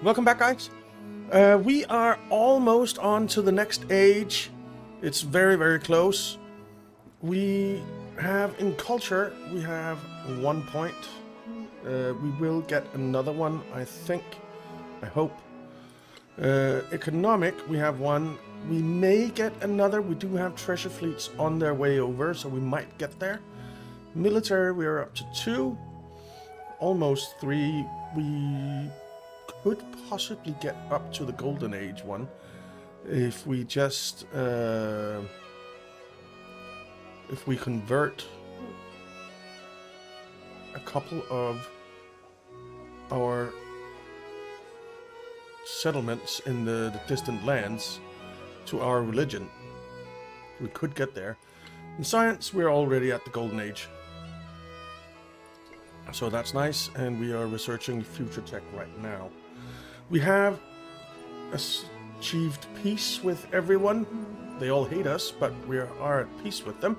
Welcome back, guys. We are almost on to the next age. It's very, very close. We have in culture, we have 1 point. We will get another one, I think. I hope. Economic, we have 1. We may get another. We do have treasure fleets on their way over, so we might get there. Military, we are up to 2. Almost 3. We could possibly get up to the Golden Age one if we just if we convert a couple of our settlements in the distant lands to our religion. We could get there. In science, we're already at the Golden Age. So that's nice, and we are researching future tech right now. We have achieved peace with everyone. They all hate us, but we are at peace with them.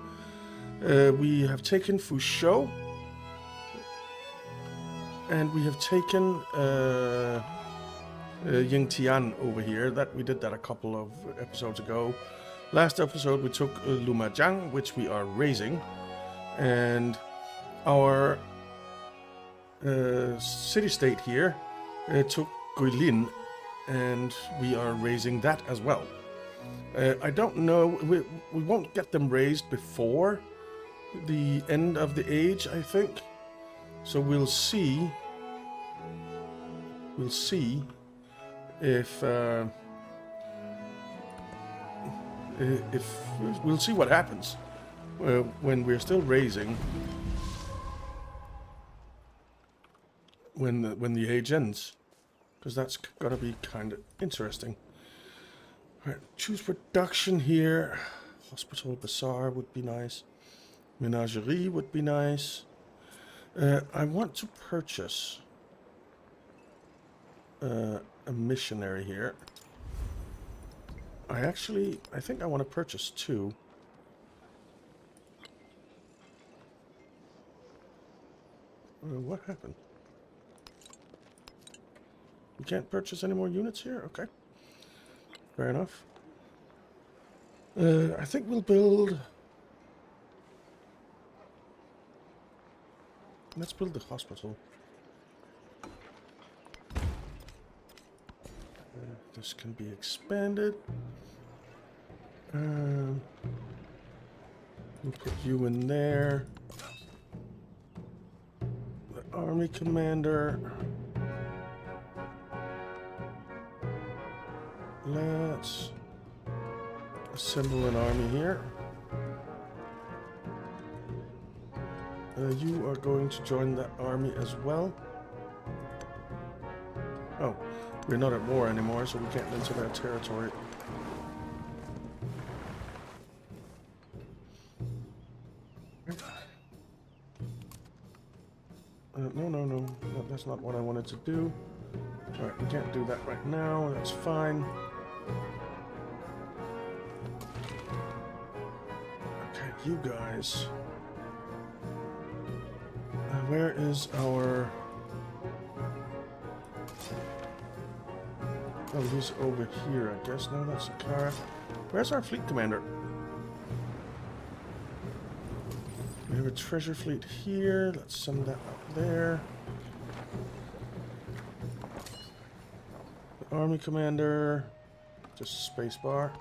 We have taken Fuzhou, and we have taken Yingtian over here. That we did that a couple of episodes ago. Last episode we took Lumajang, which we are raising, and our city-state here took Guilin, and we are raising that as well. I don't know, we won't get them raised before the end of the age, I think. So we'll see if we'll see what happens when we're still raising. When the age ends, because that's gonna be kind of interesting. All right, choose production here. Hospital bazaar would be nice. Menagerie would be nice. I want to purchase a missionary here. I think I want to purchase 2. What happened? We can't purchase any more units here? Okay. Fair enough. I think we'll build... Let's build the hospital. This can be expanded. We'll put you in there. The army commander... Let's assemble an army here. You are going to join that army as well. Oh, we're not at war anymore, so we can't enter their territory. No, that's not what I wanted to do. Alright, we can't do that right now, that's fine. Okay, you guys. Where is our... Oh, he's over here, I guess. No, that's Sakara. Where's our fleet commander? We have a treasure fleet here. Let's send that up there. The army commander. Just spacebar.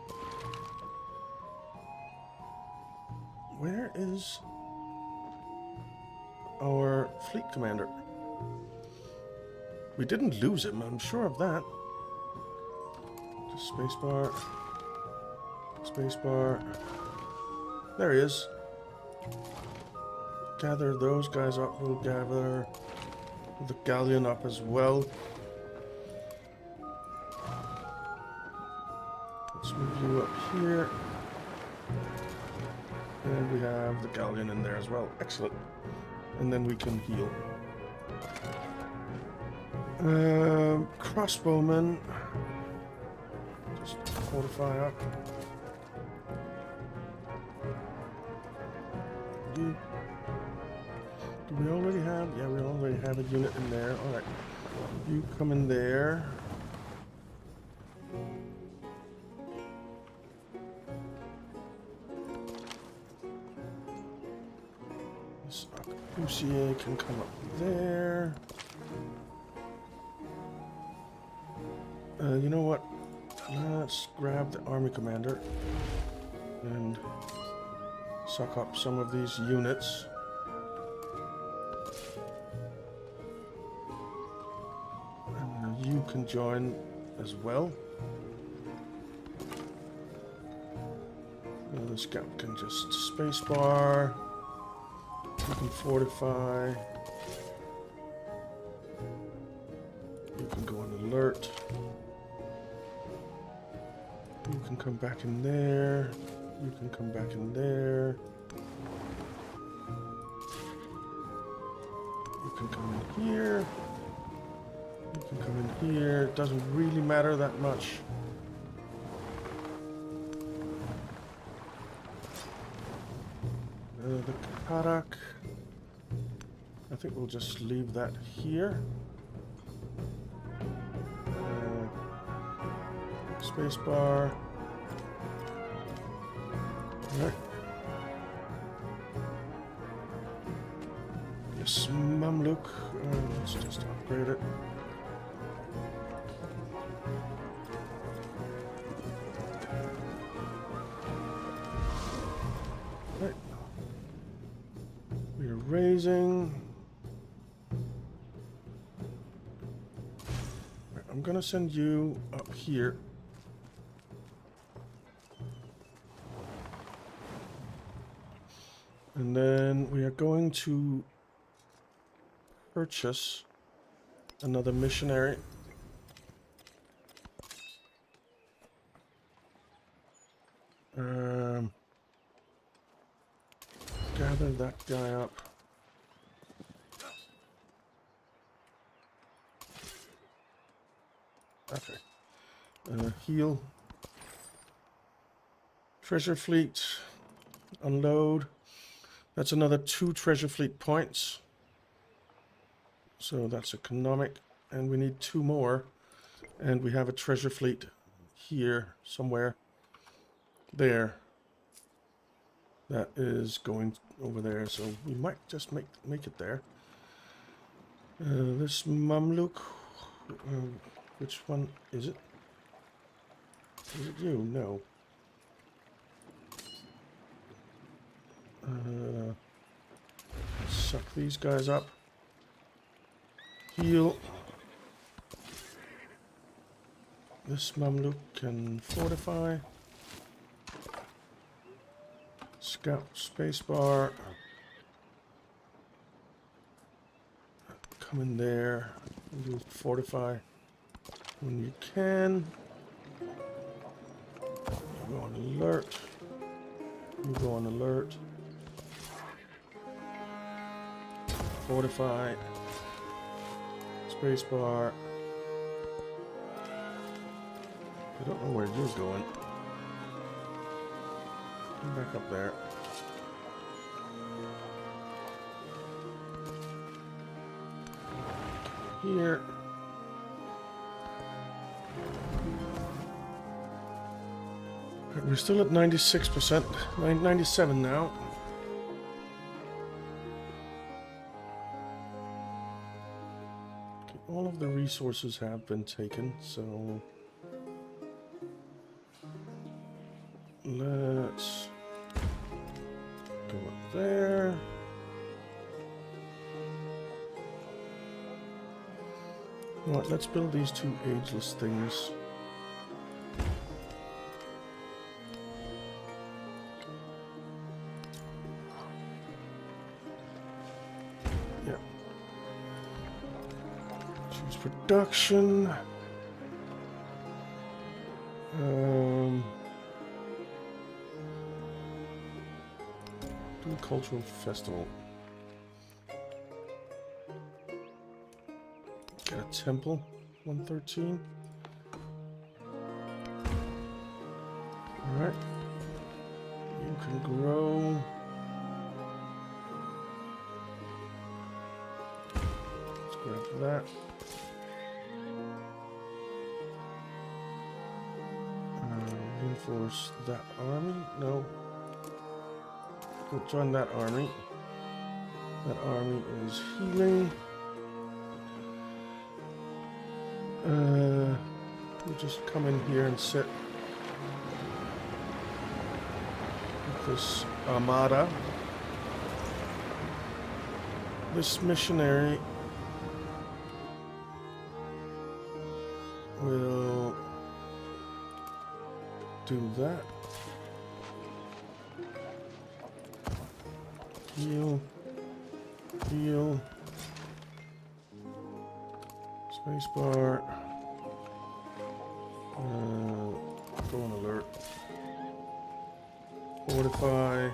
Where is our fleet commander? We didn't lose him, I'm sure of that. Just spacebar. Spacebar. There he is. Gather those guys up. We'll gather the galleon up as well. Let's move you up here. And we have the galleon in there as well. Excellent. And then we can heal. Crossbowmen. Just fortify up. Do we already have? Yeah, we already have a unit in there. Alright. You come in there. This Abbasid can come up there. You know what? Let's grab the army commander and suck up some of these units. And you can join as well. The scout can just spacebar. You can fortify. You can go on alert. You can come back in there. You can come back in there. You can come in here. You can come in here. It doesn't really matter that much. The Karak. I think we'll just leave that here. Spacebar. Right. Yes, Mamluk. Let's just upgrade it. Right. We are raising. Right, I'm gonna send you up here. And then we are going to purchase another missionary. Gather that guy up. Okay. Heal. Treasure fleet. Unload. That's another 2 treasure fleet points. So that's economic. And we need 2 more. And we have a treasure fleet here somewhere. There. That is going over there. So we might just make it there. This Mamluk. Which one is it? Is it you? No. Suck these guys up. Heal. This Mamluk can fortify. Scout spacebar. Come in there. You fortify when you can. You go on alert. You go on alert. Fortify. Spacebar. I don't know where you're going. Come back up there. Here. We're still at 96%. 97 now. Okay, all of the resources have been taken, so let's go up there. Alright, let's build these 2 ageless things. Yeah. Choose production. Do a cultural festival. Get a temple. 113. Alright. You can grow. Let's grab that. Reinforce that army? No. Go join that army. That army is healing. We'll just come in here and sit with this armada. This missionary will do that. Heal. Heal. Spacebar. Go on alert. Fortify.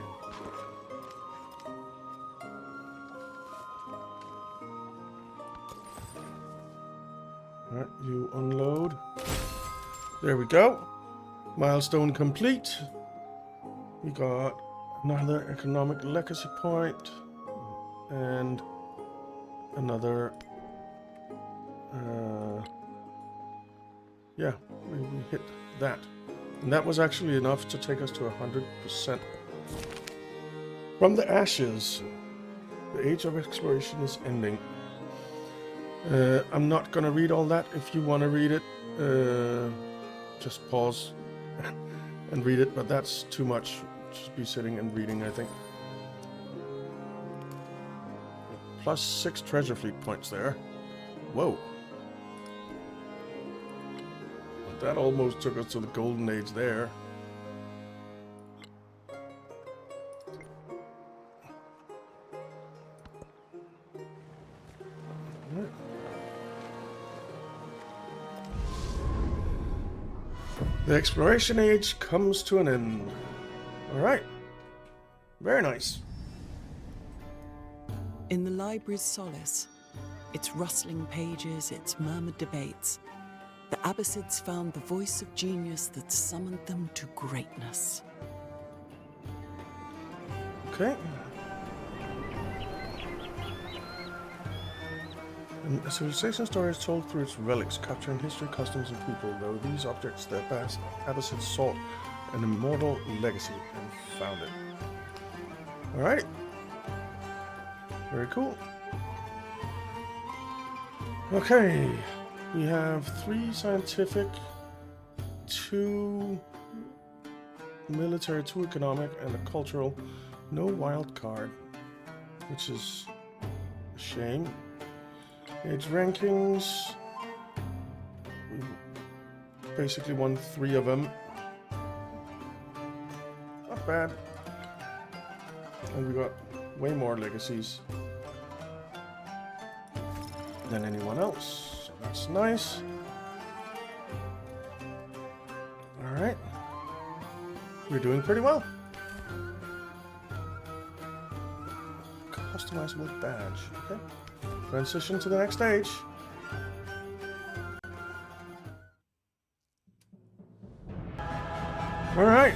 Alright, you unload. There we go. Milestone complete. We got another economic legacy point and another yeah, we hit that. And that was actually enough to take us to 100%. From the ashes, the age of exploration is ending. I'm not gonna read all that. If you want to read it, just pause and read it, but that's too much. Just be sitting and reading, I think. Plus 6 treasure fleet points there. Whoa. That almost took us to the golden age there. The exploration age comes to an end. Alright. Very nice. In the library's solace, its rustling pages, its murmured debates, the Abbasids found the voice of genius that summoned them to greatness. Okay. And a civilization story is told through its relics, capturing history, customs, and people. Though these objects, the Abbasids sought an immortal legacy and found it. Alright. Very cool. Okay. We have 3 scientific, 2 military, 2 economic, and a cultural. No wild card, which is a shame. Age rankings. We basically won 3 of them. Not bad. And we got way more legacies than anyone else. That's nice. Alright. We're doing pretty well. Customizable badge. Okay. Transition to the next stage. Alright.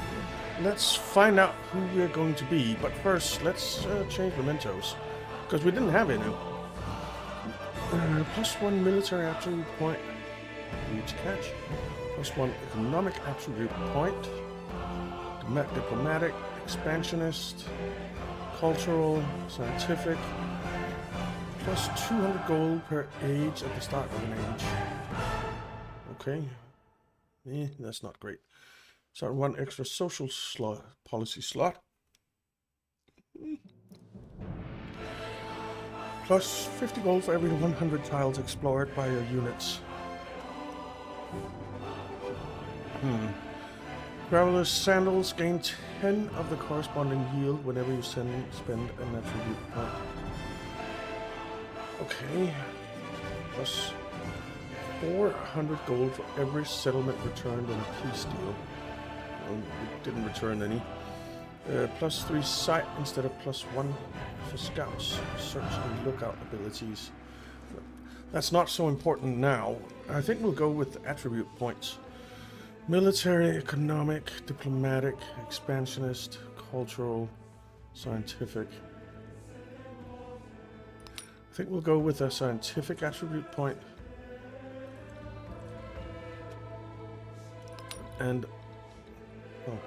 Let's find out who we're going to be. But first, let's change mementos. Because we didn't have any. Plus 1 military attribute point. Huge catch. Plus 1 economic attribute point. Diplomatic, expansionist, cultural, scientific. Plus 200 gold per age at the start of an age. Okay. That's not great. So 1 extra social policy slot. Plus 50 gold for every 100 tiles explored by your units. Graveler's sandals gain 10 of the corresponding yield whenever you spend an attribute point. Okay. Plus 400 gold for every settlement returned in a peace deal. Well, we didn't return any. Plus 3 sight instead of plus 1 for scouts, search and lookout abilities. That's not so important now. I think we'll go with attribute points. Military, economic, diplomatic, expansionist, cultural, scientific. I think we'll go with a scientific attribute point. And Oh.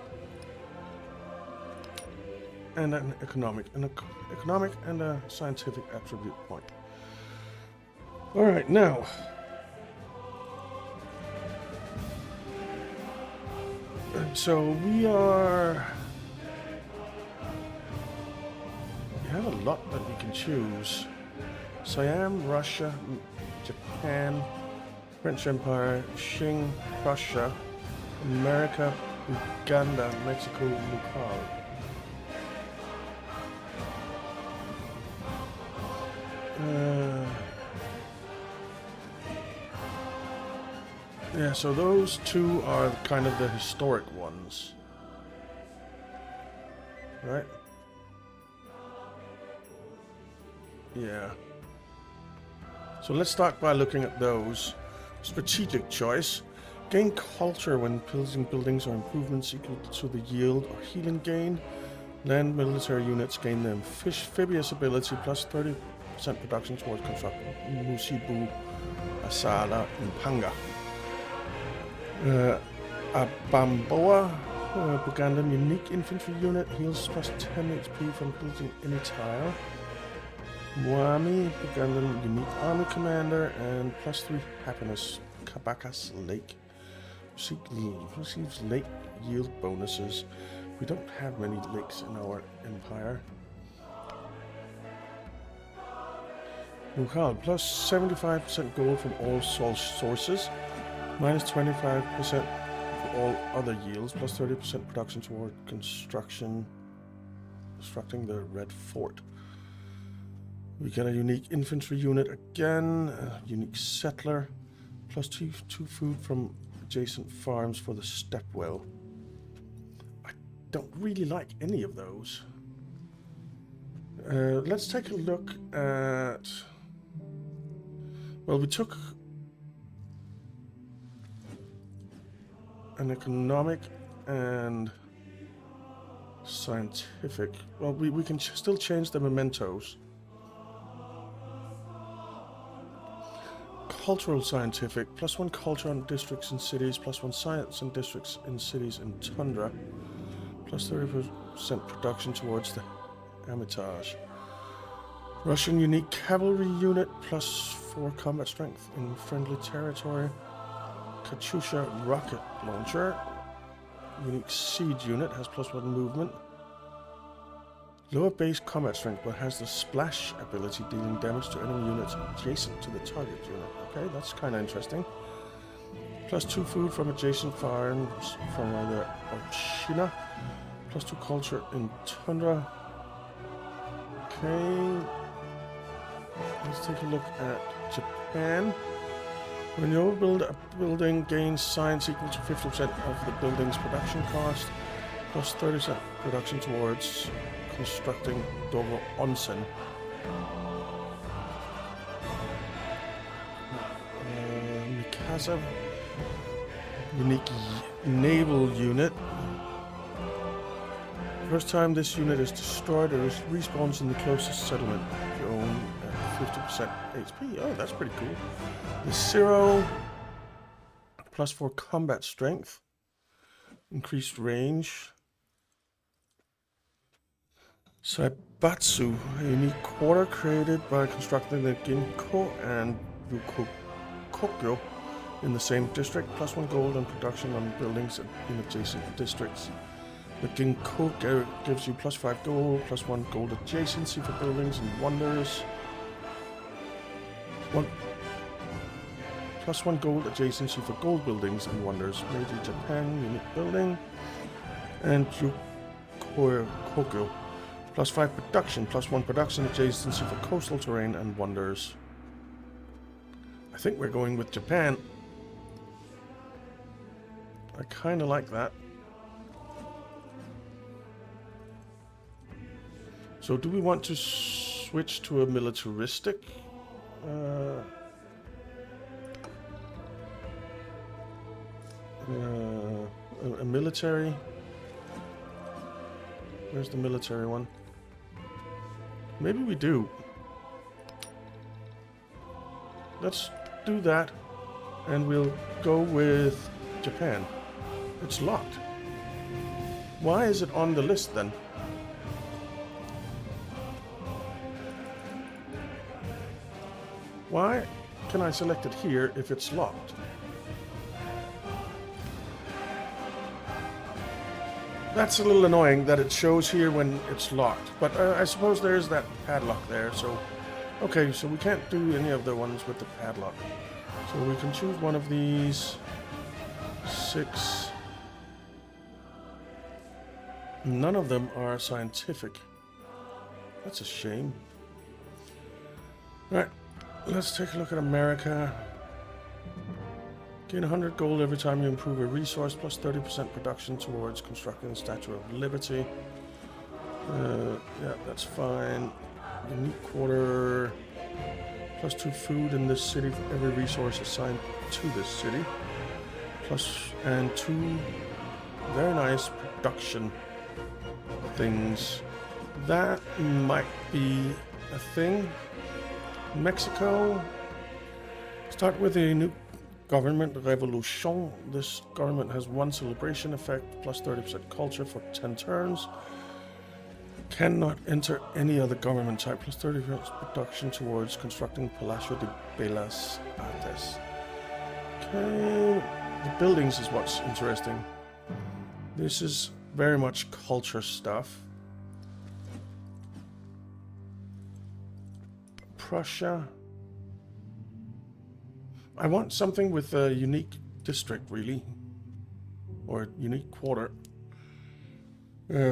And an economic and a scientific attribute point. All right, now. So we have a lot that we can choose. Siam, Russia, Japan, French Empire, Qing, Prussia, America, Uganda, Mexico, Nepal. Yeah, so those two are kind of the historic ones. Right? Yeah. So let's start by looking at those. Strategic choice. Gain culture when building buildings or improvements equal to the yield or healing gain. Land military units gain the amphibious ability plus 30% production towards construction. Musibu, Asala, and Panga. Abamboa, Bugandan unique infantry unit, heals plus 10 HP from building any tile. Mwami, Bugandan unique army commander, and plus 3 happiness. Kabakas Lake receives lake yield bonuses. We don't have many lakes in our empire. Mughal, plus 75% gold from all sources. Minus 25% for all other yields, plus 30% production toward constructing the Red Fort. We get a unique infantry unit again, a unique settler, plus 2 food from adjacent farms for the Stepwell. I don't really like any of those. Let's take a look at... Well, we took an economic and scientific. Well, we can still change the mementos. Cultural scientific, plus 1 culture on districts in cities, plus 1 science and districts in cities in tundra, plus 30% production towards the Hermitage. Russian unique cavalry unit, plus 4 combat strength in friendly territory. Katyusha rocket launcher. Unique siege unit, has plus 1 movement. Lower base combat strength, but has the splash ability, dealing damage to enemy units adjacent to the target unit. Okay, that's kind of interesting. Plus 2 food from adjacent farms from either Ochina. Plus 2 culture in tundra. Okay. Let's take a look at Japan. When you overbuild a building, gains science equal to 50% of the building's production cost, plus 30% production towards constructing Dogo Onsen. Mikasa, unique naval unit. First time this unit is destroyed, it respawns in the closest settlement. If you own 50% HP. Oh, that's pretty cool. The Zero, plus 4 combat strength, increased range. Saibatsu, a unique quarter created by constructing the Ginko and Yukokyo in the same district, plus 1 gold and production on buildings in adjacent districts. The Ginko gives you plus 5 gold, plus 1 gold adjacency for buildings and wonders. Plus 1 gold adjacency for gold buildings and wonders. Made in Japan, unique building. And Yukokyo. Plus 5 production, plus 1 production adjacency for coastal terrain and wonders. I think we're going with Japan. I kind of like that. So do we want to switch to a militaristic? A military? Where's the military one? Maybe we do. Let's do that, and we'll go with Japan. It's locked. Why is it on the list then? Why can I select it here if it's locked? That's a little annoying that it shows here when it's locked. But I suppose there is that padlock there, so... Okay, so we can't do any of the ones with the padlock. So we can choose one of these. 6. None of them are scientific. That's a shame. Alright, let's take a look at America. Gain 100 gold every time you improve a resource, plus 30% production towards constructing the Statue of Liberty. Yeah, that's fine. Unique quarter, plus 2 food in this city for every resource assigned to this city. And 2 very nice production things. That might be a thing. Mexico. Start with a new government revolution. This government has 1 celebration effect, plus 30% culture for 10 turns. Cannot enter any other government type, plus 30% production towards constructing Palacio de Bellas Artes. Okay, the buildings is what's interesting. This is very much culture stuff. Prussia. I want something with a unique district, really. Or unique quarter.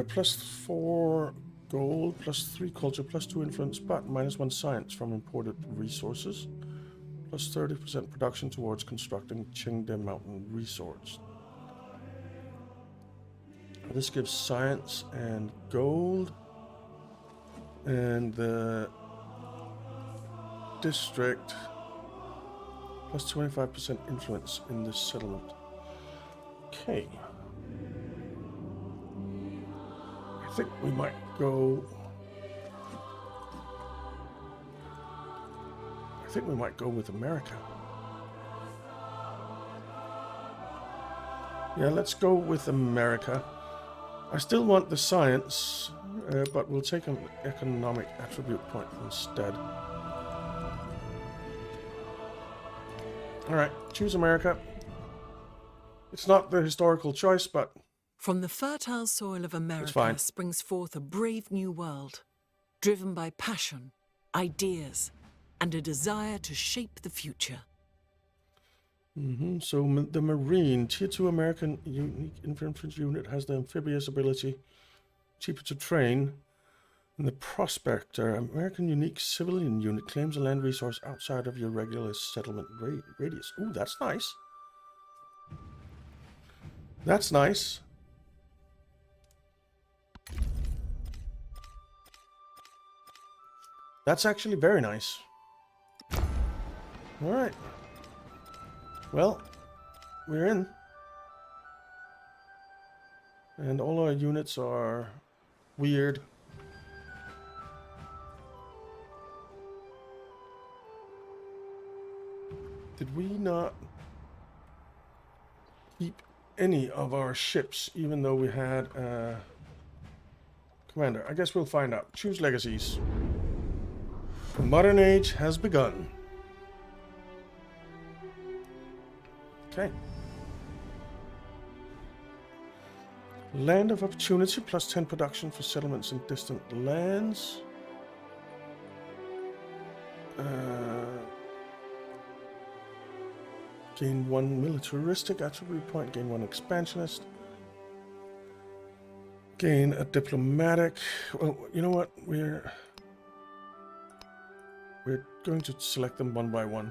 Plus 4 gold, plus 3 culture, plus 2 influence, but minus 1 science from imported resources. Plus 30% production towards constructing Qingde Mountain Resorts. This gives science and gold. And the district plus 25% influence in this settlement. Okay. I think we might go... with America. Yeah, let's go with America. I still want the science, but we'll take an economic attribute point instead. Alright, choose America. It's not the historical choice, but... From the fertile soil of America springs forth a brave new world, driven by passion, ideas, and a desire to shape the future. So the Marine, Tier 2 American Unique Infantry Unit has the amphibious ability, cheaper to train. And the Prospector, American Unique Civilian Unit, claims a land resource outside of your regular settlement radius. Ooh, that's nice. That's nice. That's actually very nice. Alright. Well, we're in. And all our units are weird. Did we not keep any of our ships, even though we had a commander? I guess we'll find out. Choose legacies. The modern age has begun. Okay. Land of Opportunity, plus 10 production for settlements in distant lands. Gain 1 militaristic attribute point, gain 1 expansionist. Gain a diplomatic. Well, you know what? We're going to select them one by one.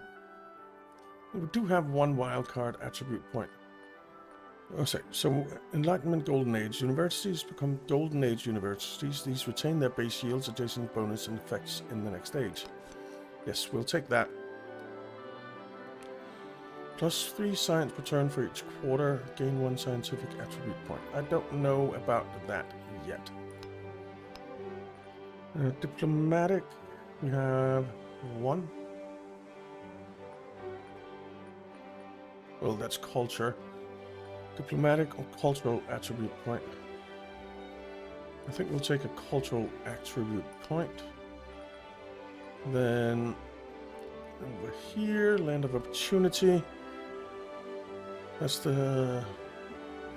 We do have 1 wildcard attribute point. Oh, sorry. So, Enlightenment Golden Age. Universities become Golden Age universities. These retain their base yields, adjacent bonus, and effects in the next age. Yes, we'll take that. Plus 3 science per turn for each quarter. Gain 1 scientific attribute point. I don't know about that yet. Diplomatic. We have 1. Well, that's culture. Diplomatic or cultural attribute point. I think we'll take a cultural attribute point. Then over here, land of opportunity. That's the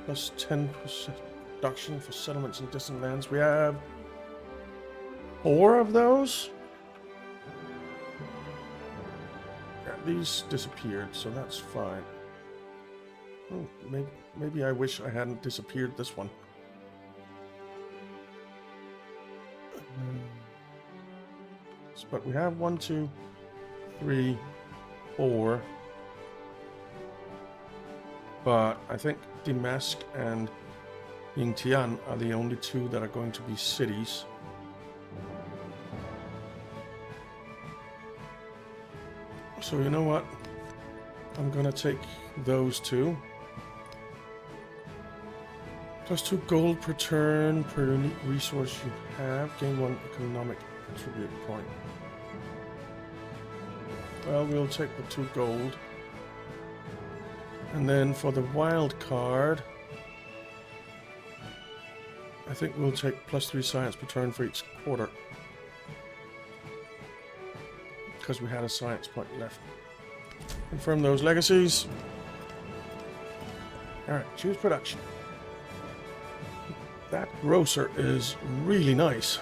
plus 10% reduction for settlements in distant lands. We have 4 of those. Yeah, these disappeared, so that's fine. Oh, maybe I wish I hadn't disappeared this one. But we have 1, 2, 3, 4. But I think Damask and Yingtian are the only 2 that are going to be cities. So you know what? I'm gonna take those 2. Plus 2 gold per turn per unique resource you have. Gain 1 economic attribute point. Well, we'll take the 2 gold. And then for the wild card, I think we'll take plus 3 science per turn for each quarter. Because we had a science point left. Confirm those legacies. Alright, choose production. That grocer is really nice.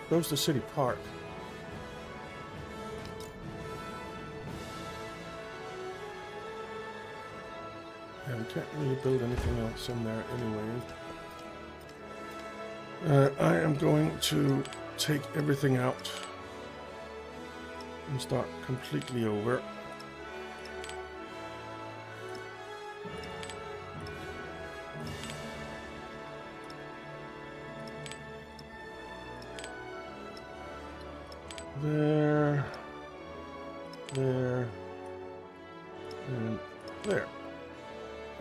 Goes to City Park. Yeah, we can't really build anything else in there anyway. I am going to take everything out and start completely over. There, there, and there.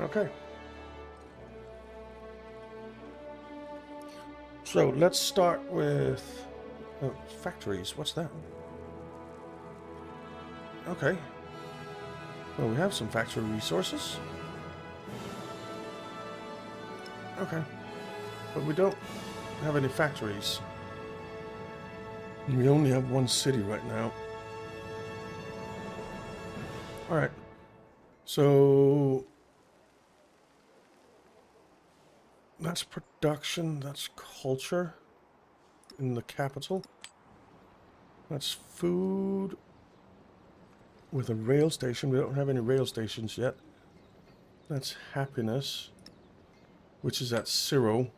Okay. So let's start with factories. What's that? Okay. Well, we have some factory resources. Okay. But we don't have any factories. We only have 1 city right now. Alright. So that's production, that's culture in the capital. That's food with a rail station. We don't have any rail stations yet. That's happiness, which is at 0.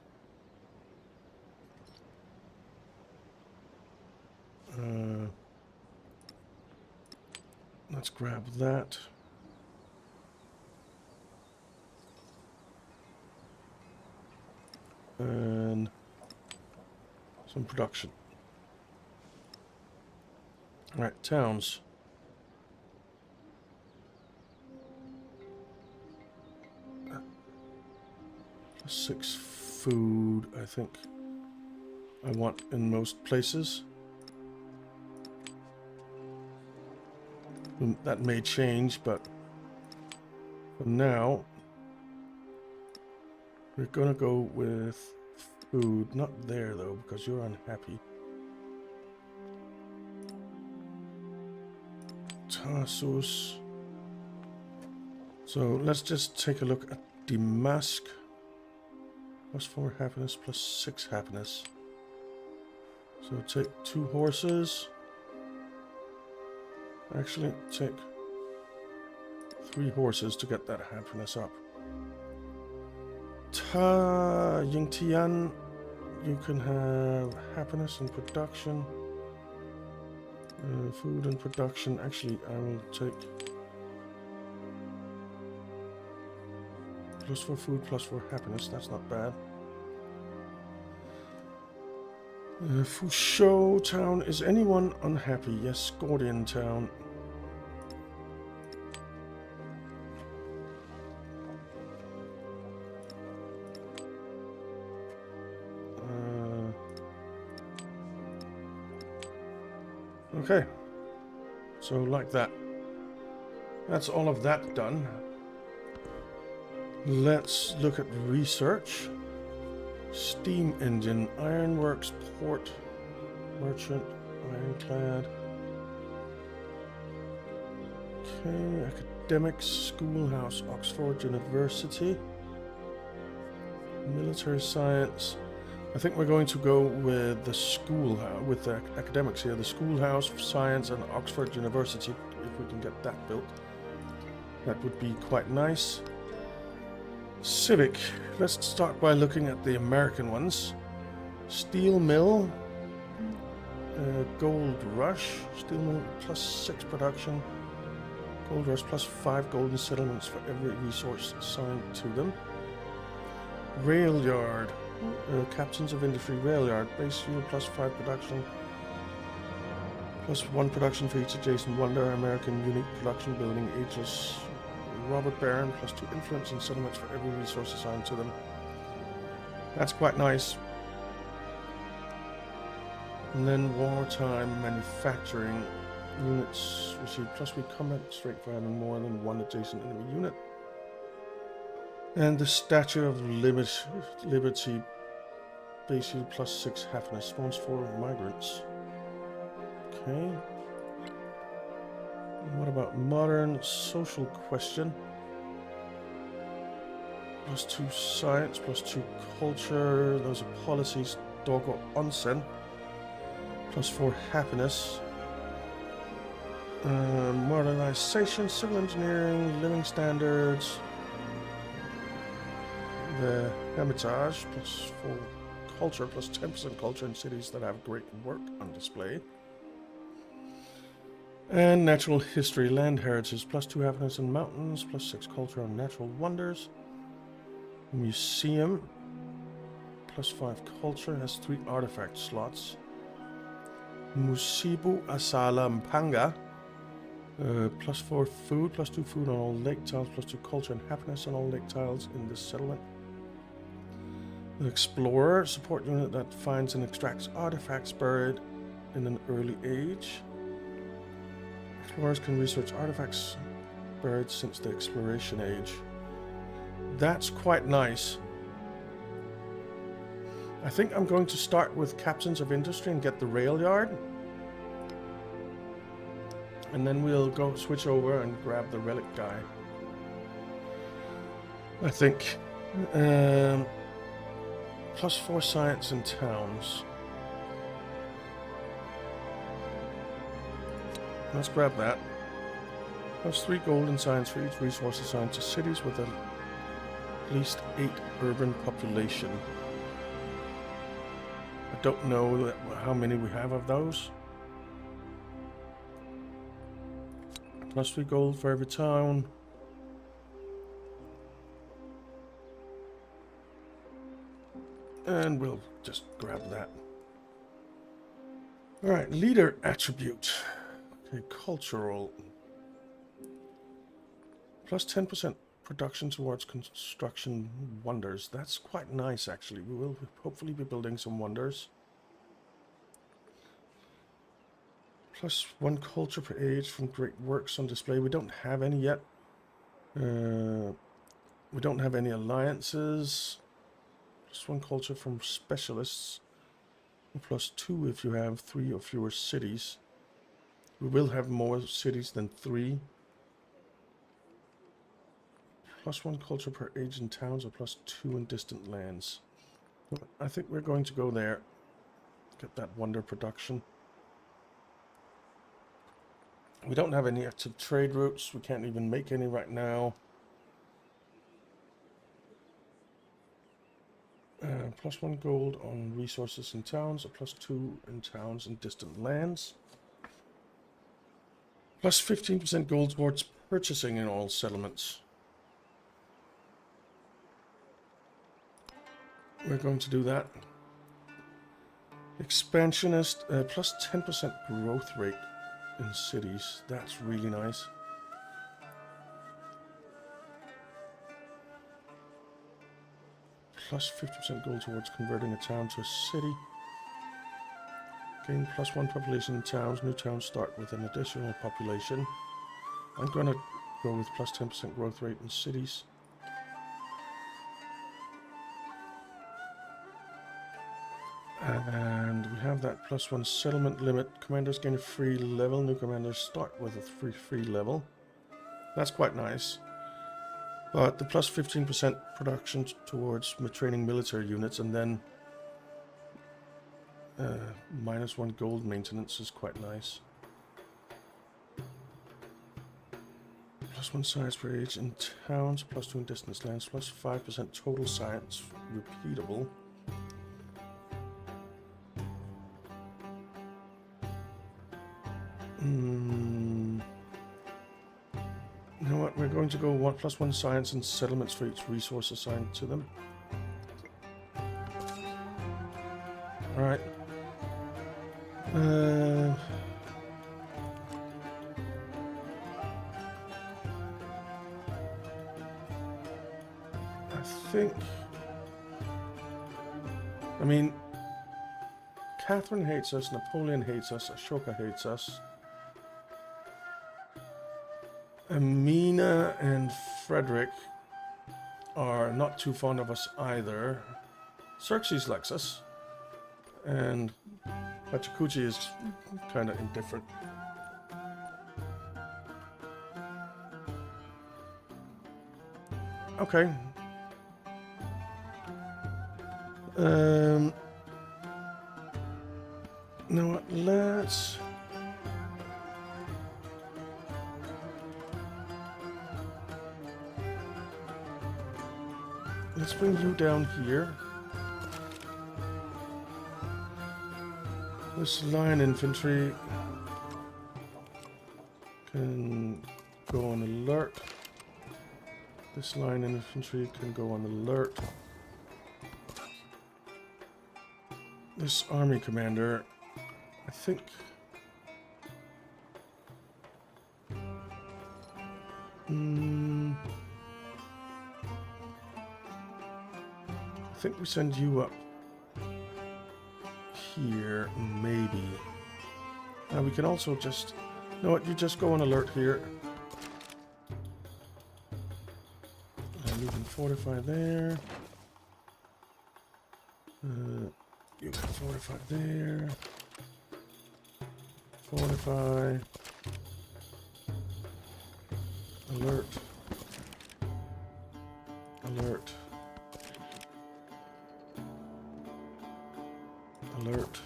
Let's grab that. And some production. All right, towns. +6 food, I think I want in most places. That may change, but for now, we're gonna go with food. Not there though, because you're unhappy. Tarsus. So let's just take a look at Damask. +4 happiness, +6 happiness. So take 2 horses. Actually, take 3 horses to get that happiness up. Yingtian, you can have happiness and production. Food and production. Actually, I will take +4 food, +4 happiness. That's not bad. Fusho town. Is anyone unhappy? Yes, Gordian town. Okay. So like that. That's all of that done. Let's look at research. Steam engine, ironworks, port, merchant, ironclad. Okay, academics, schoolhouse, Oxford University. Military science. I think we're going to go with the schoolhouse, with the academics here. The schoolhouse, science, and Oxford University, if we can get that built. That would be quite nice. Civic. Let's start by looking at the American ones. Steel mill. Gold rush. Steel mill +6 production. Gold rush +5 golden settlements for every resource assigned to them. Rail yard. Captains of industry rail yard. Base fuel +5 production. +1 production for each adjacent wonder. American unique production building. Ageless Robert Baron +2 influence and settlements for every resource assigned to them. That's quite nice. And then wartime manufacturing units receive +3 combat strength for having more than one adjacent enemy unit. And the Statue of Liberty base yield +6 happiness spawns for migrants. Okay. What about modern social question? +2 science, +2 culture. Those are policies. Dogo onsen. +4 happiness. Modernization, civil engineering, living standards. The Hermitage +4 culture, +10% culture in cities that have great work on display. And natural history, land heritage, +2 happiness in mountains, +6 culture on natural wonders. Museum, +5 culture, has 3 artifact slots. Musibu Asala Mpanga, +4 food, +2 food on all lake tiles, +2 culture and happiness on all lake tiles in this settlement. The Explorer, support unit that finds and extracts artifacts buried in an early age. Explorers can research artifacts buried since the exploration age. That's quite nice. I think I'm going to start with Captains of Industry and get the rail yard. And then we'll go switch over and grab the relic guy. I think. +4 science in towns. Let's grab that. +3 gold in science for each resource assigned to cities with at least 8 urban population. I don't know how many we have of those. +3 gold for every town. And we'll just grab that. Alright, leader attribute. Okay, cultural. +10% production towards construction wonders. That's quite nice, actually. We will hopefully be building some wonders. +1 culture per age from great works on display. We don't have any yet. We don't have any alliances. +1 culture from specialists. +2 if you have 3 or fewer cities. We will have more cities than 3. +1 culture per age in towns or +2 in distant lands. I think we're going to go there. Get that wonder production. We don't have any active trade routes. We can't even make any right now. +1 gold on resources in towns, or +2 in towns and distant lands. +15% gold towards purchasing in all settlements. We're going to do that. Expansionist, +10% growth rate in cities. That's really nice. +50% gold towards converting a town to a city. Gain +1 population in towns. New towns start with an additional population. I'm going to go with +10% growth rate in cities. And we have that +1 settlement limit. Commanders gain a free level. New commanders start with a free level. That's quite nice. But the plus 15% production towards training military units, and then -1 gold maintenance is quite nice. +1 science per age in towns, +2 in distance lands, plus 5% total science repeatable. You know what? We're going to go +1 science and settlements for each resource assigned to them. All right. I mean, Catherine hates us, Napoleon hates us, Ashoka hates us. Amina and Frederick are not too fond of us either. Xerxes likes us. And Pachacuti is kind of indifferent. Okay. You know what? Let's bring you down here. This line infantry can go on alert. This line infantry can go on alert. This army commander, I think... I think we send you up here, maybe. Now we can also just... You know what, you just go on alert here. And you can fortify there. You can fortify there. Fortify. Alert. Alert. Alert.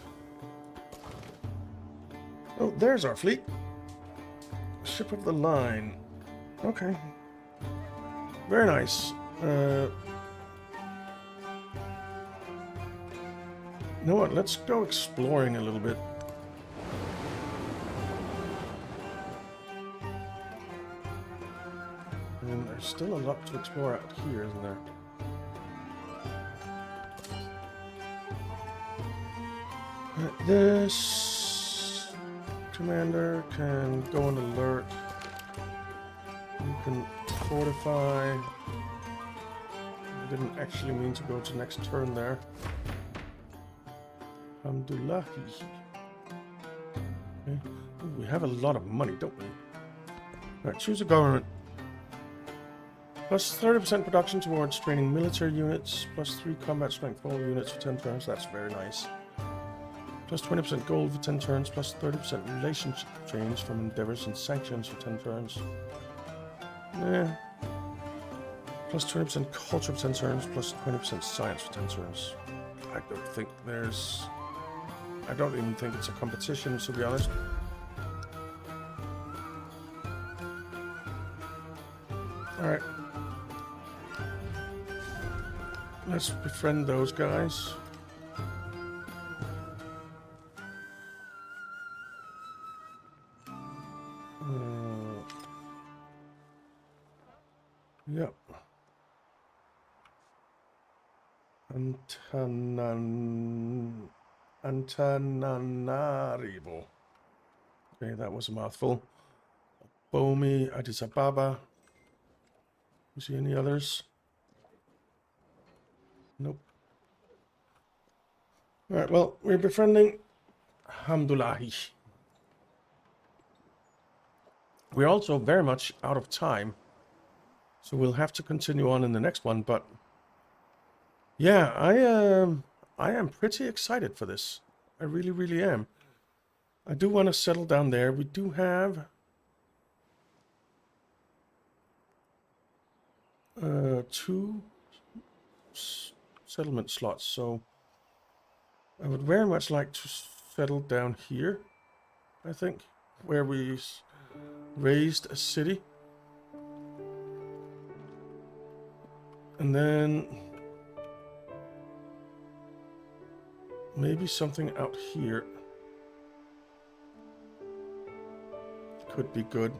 Oh, there's our fleet. Ship of the line. Okay. Very nice. You know what? Let's go exploring a little bit. And there's still a lot to explore out here, isn't there? This commander can go on alert. You can fortify. I didn't actually mean to go to next turn there. Alhamdulillah. Okay. Ooh, we have a lot of money, don't we? Alright, choose a government. Plus 30% production towards training military units. Plus 3 combat strength for all units for 10 turns. That's very nice. Plus 20% gold for 10 turns. Plus 30% relationship change from endeavors and sanctions for 10 turns. Yeah. Plus 20% culture for 10 turns. Plus 20% science for 10 turns. I don't think there's... I don't even think it's a competition, to be honest. Alright. Let's befriend those guys. Yep. Antananarivo. Okay, that was a mouthful. Bomi, Addis Ababa. You see any others? Nope. Alright, well, we're befriending Hamdulahi. We're also very much out of time. So we'll have to continue on in the next one, but... Yeah, I am pretty excited for this. I really, really am. I do want to settle down there. We do have 2 settlement slots, so I would very much like to settle down here, I think, where we raised a city. And then maybe something out here could be good.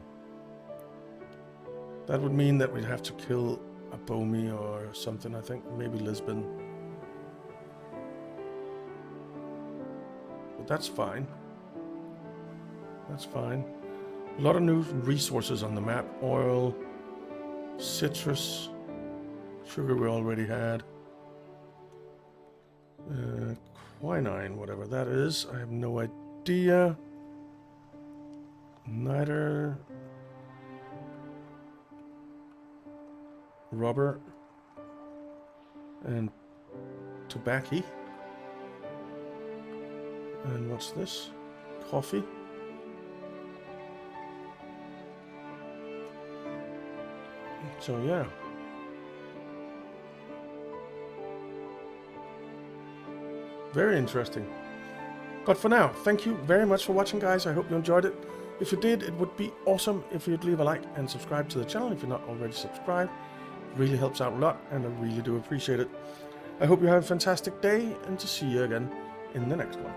That would mean that we'd have to kill a Bomi or something, I think. Maybe Lisbon. But that's fine. That's fine. A lot of new resources on the map. Oil, citrus, sugar we already had. Quinine, whatever that is. I have no idea. Neither. Rubber. And tobacco. And what's this? Coffee. So yeah. Very interesting. But for now, thank you very much for watching, guys. I hope you enjoyed it. If you did, it would be awesome if you'd leave a like and subscribe to the channel if you're not already subscribed. It really helps out a lot, and I really do appreciate it. I hope you have a fantastic day, and to see you again in the next one.